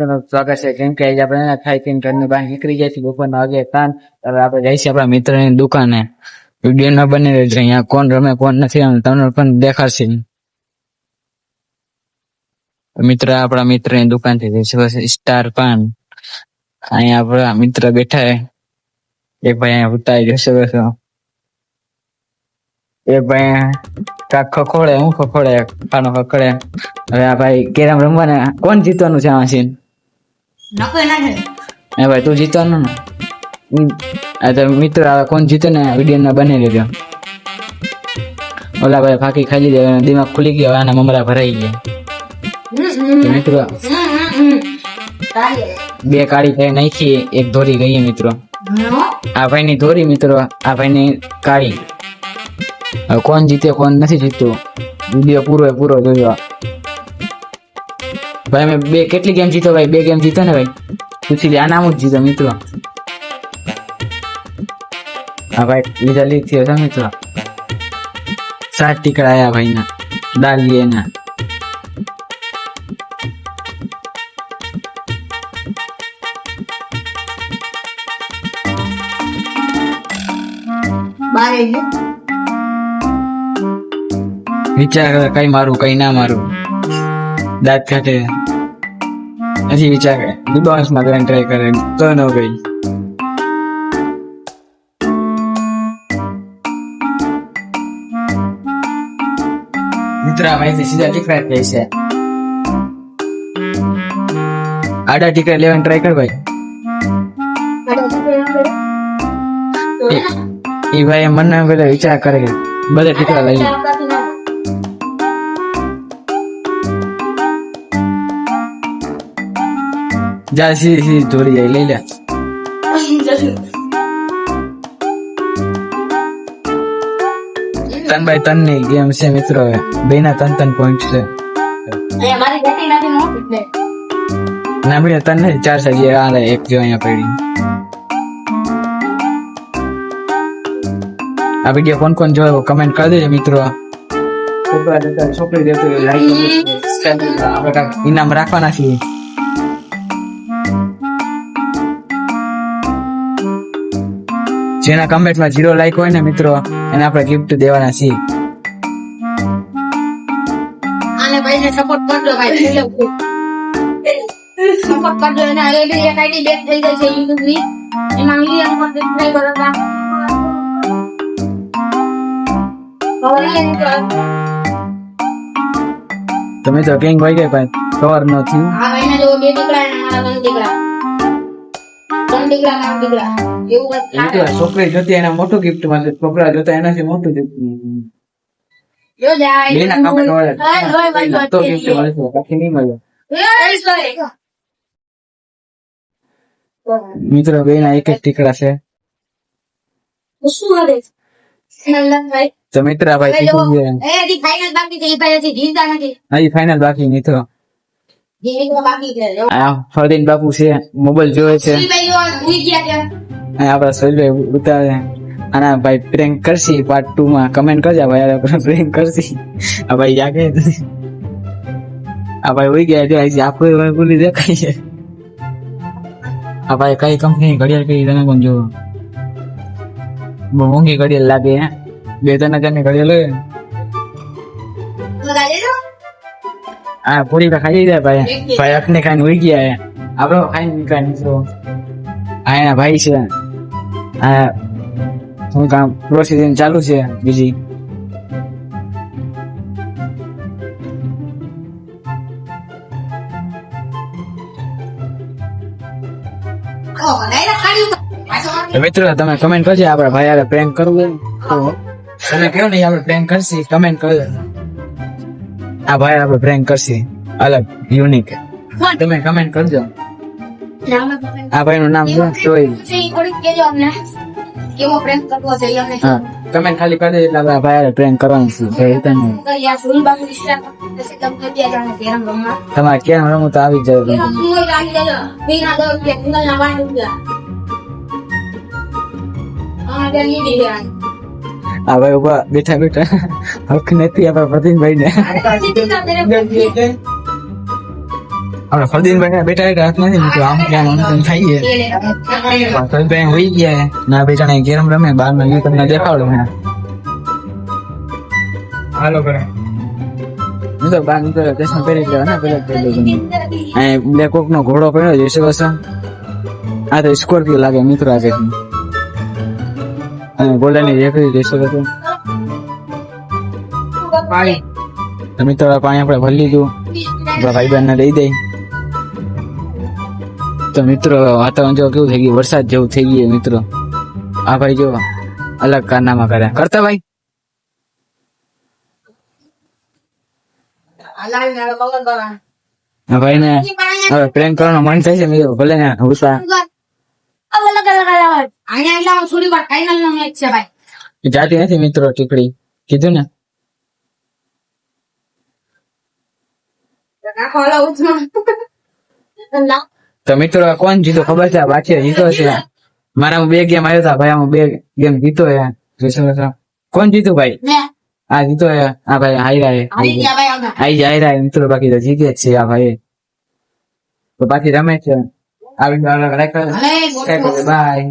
સ્વાગત છે. કેમ કે આજે આપણે ખાઈ પીને ઘરની બહાર નીકળી જાય છે બપોરના વાગે તાન. હવે આપણે જઈશું આપણા મિત્રની દુકાને. વિડીયો ન બની રહેજો. અહીંયા કોણ રમે કોણ નથી તમને પણ દેખાડશે. મિત્ર આપણા મિત્રની દુકાન થી જઈશું સ્ટાર પાન. અહીંયા આપણા મિત્ર બેઠા હે. એક ભાઈ અહીંયા ઉતારી જશે બેસો. એક ભાઈ કાક ખખોડે હું ખખોડે પાનો ખખડે. હવે આ ભાઈ કેરમ રમવાના કોણ જીતવાનું છે આ સીન? હે ભાઈ તું જીતવાનું ને. આ તો મિત્ર કોણ જીતે ને વિડીયો ના બની લેજો. ઓલા ભાઈ ફાકી ખાઈ લીધી, દિમાગ ખુલી ગયો, આના મમરા ભરાઈ ગયા. મિત્રો બે કાળી ભાઈ નાખી, એક ધોરી ગઈ મિત્રો. આ ભાઈ ની ધોરી મિત્રો, આ ભાઈ ની કાળી. હવે કોણ જીતે કોણ નથી જીતતું વિડીયો પૂરો જોયો. ભાઈ મેં કેટલી ગેમ જીતો ભાઈ? 2 ગેમ જીતો ને ભાઈ. પૂછી લે આ નામ જ જીતો મિત્રો. હા ભાઈ લીધા લીધ થયો છે મિત્રો. 7 ટીકડા આયા ભાઈ ના ડાલીએ ના. વિચાર કઈ મારું કઈ ના મારું. દાંત ખાતે હજી વિચાર કરે. ડિબાઉન્સ માં કરવાની ટ્રાય કરે તો ન ગઈ. મિત્ર માહિતી સીધા ટીકડા કહે છે. આડા ટીકડા લેવાની ટ્રાય કર ભાઈ. એ ભાઈ મને પેલા વિચાર કરે બધા ટીકડા લઈ જા. સીધી દોરી જાય લઈ લે. તન બાય તન ની ગેમ છે મિત્રો. બે ના 3 પોઈન્ટ છે. ના ભાઈ તન નહીં 4 સજી આ એક જો અહીંયા પડી. આ વિડીયો કોણ જોયો કમેન્ટ કરી દેજો મિત્રો. છોકરી દેતો આપણે કાંઈક ઇનામ રાખવાના છીએ. જેના કમેન્ટમાં 0 લાઈક હોય ને મિત્રો એને આપણે ગિફ્ટ દેવાના છીએ. આને ભાઈને સપોર્ટ કરજો ભાઈ. સપોર્ટ કરજો. એને ઓલરેડી એક આઈડી બેક થઈ ગઈ છે YouTube ની. એમાં વિડિયો પર ટ્રાય કરો તા. તમે તો ગેંગ હોય ગઈ ભાઈ કવર ન થયું. આ ભાઈને જો 2 ટીકડા અને મારા 3 ટીકડા. 3 ટીકડા ના ટીકડા. છોકરી જોતી એને મોટું ગિફ્ટ મળશે, છોકરા જોતા એનાથી મોટું ગિફ્ટ. મિત્રો બે ના 1 ટીકડા છે. તો મિત્ર ભાઈ ફાઈનલ બાકી મિત્રો. ફરદીન બાપુ છે મોબાઈલ જોવે છે. આપડા સોહેલભાઈ ઉતારે. આના ભાઈ પ્રેન્ક કરશી પાર્ટ 2 માં કમેન્ટ કરજો ભાઈ. પ્રેન્ક કરશી. આ ભાઈ જાગે આ ભાઈ ઉઈ ગયા છે. આપણે બોલી દેખાય છે. આ ભાઈ કઈ કંપની ઘડિયાળ કઈ તમે પણ જોવો. બહુ મોંઘી ઘડિયાળ લાગે. 2-3 હજારની ઘડિયાળ હોય. હા પૂરી ખાઈ જાય ભાઈ. ભાઈ અખને ખાઈને ઉઈ ગયા. આપડો ખાઈને કાંઈ મિત્રો. આ એના ભાઈ છે. આ શું કામ પ્રોસીજર ચાલુ છે બીજી. મિત્રો તમે કમેન્ટ કરજો. આપડે ભાઈ હારે પ્રેન્ક કરવું હોય તમે કહો ને આપણે પ્રેન્ક કરશી. કમેન્ટ કરજો. આ ભાઈ આપણે પ્રેન્ક કરશી અલગ યુનિક. તમે કમેન્ટ કરજો. આ ભાઈ નું નામ સોહેલ. કમેન્ટ ખાલી કરી દે એટલે ભાઈ પ્રેન્ક કરવાનું છે. તમારે ક્યાં રમવું તો આવી જાય. આ ભાઈ ઉભા બેઠા હક નથી આપણા પ્રતિનભાઈ ને. આપણે ફરદીન બેઠા હાથ નથી મિત્રો, આમ ક્યાં આમ ખાઈએ ભાઈ હોઈ ગયા ના બેટા ગેમ રમે બાર માં તમને દેખાડો હાલો કરે મિત્રો બાર મિત્રો ચશ્મા પહેરી લેવા ને પેલા બ્લેક કોક નો ઘોડો પડ્યો જશે બસ આ તો સ્કોર્પિયો લાગે મિત્રો આજે અને ગોલ્ડન રેકડી જશે તો મિત્રો પાણી આપણે ભરી લીધું ભાઈ બહેન ને દઈ દઈ તો મિત્રો વાતાવરણ જો કેવું થઈ ગયું વરસાદ જેવું થઈ ગયું મિત્રો આ ભાઈ જો અલગ કારનામા કર્યા કરતા ભાઈ ભાઈ ને હવે પ્રેમ કરવાનું મન થાય છે મિત્રો ભલે ને હુસા જાતી નથી મિત્રો ટીકડી કીધું ને તો મિત્રો કોણ જીતો ખબર છે બાકી જીતો છે મારા 2 ગેમ આવ્યો હતા ભાઈ 2 ગેમ જીતો કોણ જીતું ભાઈ આ જીતો આ ભાઈ હાઈ મિત્રો બાકી તો જીતે જ છે આ ભાઈ તો બાકી રમે છે આવી બાય